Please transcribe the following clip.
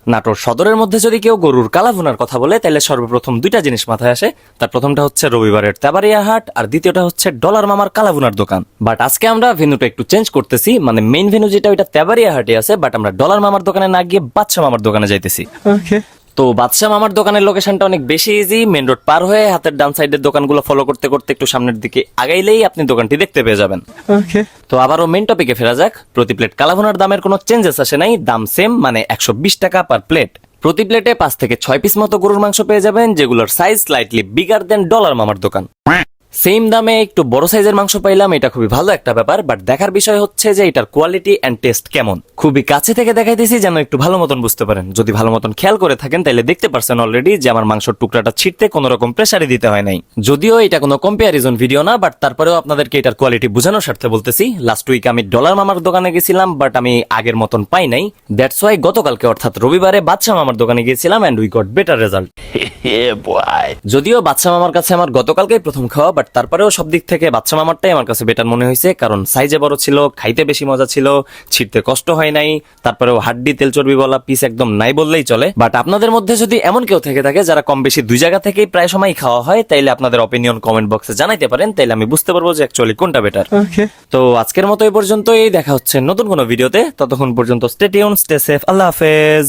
নাটোর সদরের মধ্যে যদি কেউ গরুর কালাভুনার কথা বলে তাহলে সর্বপ্রথম দুইটা জিনিস মাথায় আসে। তার প্রথমটা হচ্ছে রবিবারের তেবাড়িয়া হাট, আর দ্বিতীয়টা হচ্ছে ডলার মামার কালাভুনার দোকান। বাট আজকে আমরা ভেন্যুটা একটু চেঞ্জ করতেছি, মানে মেইন ভেন্যু যেটা ওইটা তেবাড়িয়া হাটে আছে, বাট আমরা ডলার মামার দোকানে না গিয়ে বাদশা মামার দোকানে যাইতেছি। তো বাদশা মামার দোকানের লোকেশনটা অনেক বেশি ইজি। মেন রোড পার হয়ে হাতের ডান সাইডের দোকানগুলো ফলো করতে করতে একটু সামনের দিকে আগাইলেই আপনি দোকানটি দেখতে পেয়ে যাবেন। তো আবারও মেন টপিকে ফেরা যাক। প্রতি প্লেট কালাভুনার দামের কোনো চেঞ্জেস আসে নাই, দাম সেম, মানে 120 টাকা পার প্লেট। প্রতি প্লেটে 5 থেকে 6 পিস মতো গরুর মাংস পেয়ে যাবেন, যেগুলোর সাইজ স্লাইটলি বিগার দেন ডলার মামার দোকান। সেম দামে একটু বড় সাইজের মাংস পাইলাম, এটা খুবই ভালো একটা ব্যাপার। বাট দেখার বিষয় হচ্ছে যে এটার কোয়ালিটি এন্ড টেস্ট কেমন। খুবই কাছে থেকে দেখাইতেছি যেন একটু ভালো মতন বুঝতে পারেন। যদি ভালো মতন খেয়াল করে থাকেন তাহলে দেখতে পারছেন অলরেডি যে আমার মাংসের টুকরাটা ছিঁড়তে কোনো রকম প্রেসারে দিতে হয় নাই। যদিও এটা কোনো কম্পারিজন ভিডিও না, বাট তারপরেও আপনাদেরকে এটার কোয়ালিটি বোঝানোর স্বার্থে বলতেছি। লাস্ট উইক আমি ডলার মামার দোকানে গেছিলাম, বাট আমি আগের মতন পাই নাই। দ্যাটস ওয়াই গতকালকে অর্থাৎ রবিবারে বাদশা মামার দোকানে গিয়েছিলাম and we got better result. যদিও বাদশা মামার কাছে আমার গতকালকেই প্রথম খাওয়া, বাট তারপরেও সব দিক থেকে বাদশা মামারটাই আমার কাছে বেটার মনে হয়েছে। কারণ সাইজে বড় ছিল, খাইতে বেশি মজা ছিল, ছিঁড়তে কষ্ট হয় নাই, তারপরেও হাড্ডি তেল চর্বি বলা পিস একদম নাই বললেই চলে। বাট আপনাদের মধ্যে যদি এমন কেউ থেকে থাকে যারা কম বেশি দুই জায়গা থেকেই প্রায় সময় খাওয়া হয়, তাইলে আপনাদের অপিনিয়ন কমেন্ট বক্সে জানাইতে পারেন, তাইলে আমি বুঝতে পারবো যে অ্যাকচুয়ালি কোনটা বেটার। তো আজকের মতো এই পর্যন্তই, দেখা হচ্ছে নতুন কোনো ভিডিওতে। ততক্ষণ পর্যন্ত স্টে টিউন, স্টে সেফ, আল্লাহ হাফেজ।